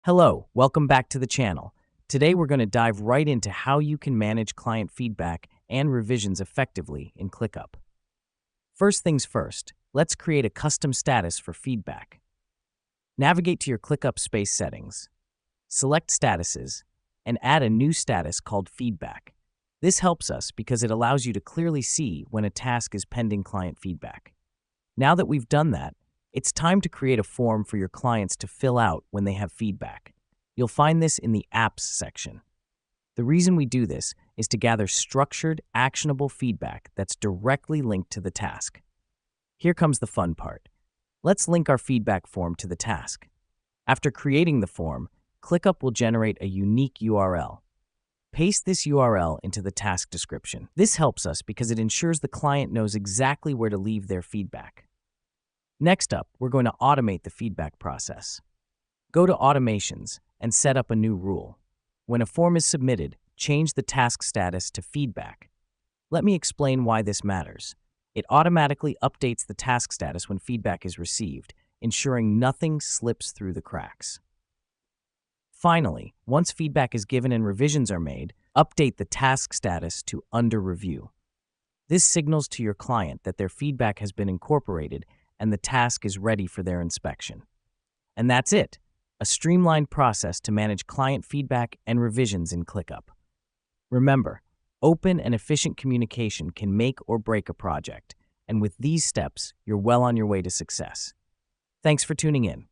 Hello, welcome back to the channel. Today we're going to dive right into how you can manage client feedback and revisions effectively in ClickUp. First things first, let's create a custom status for feedback. Navigate to your ClickUp space settings, select Statuses, and add a new status called Feedback. This helps us because it allows you to clearly see when a task is pending client feedback. Now that we've done that, it's time to create a form for your clients to fill out when they have feedback. You'll find this in the Apps section. The reason we do this is to gather structured, actionable feedback that's directly linked to the task. Here comes the fun part. Let's link our feedback form to the task. After creating the form, ClickUp will generate a unique URL. Paste this URL into the task description. This helps us because it ensures the client knows exactly where to leave their feedback. Next up, we're going to automate the feedback process. Go to Automations and set up a new rule. When a form is submitted, change the task status to Feedback. Let me explain why this matters. It automatically updates the task status when feedback is received, ensuring nothing slips through the cracks. Finally, once feedback is given and revisions are made, update the task status to Under Review. This signals to your client that their feedback has been incorporated and the task is ready for their inspection. And that's it, a streamlined process to manage client feedback and revisions in ClickUp. Remember, open and efficient communication can make or break a project, and with these steps, you're well on your way to success. Thanks for tuning in.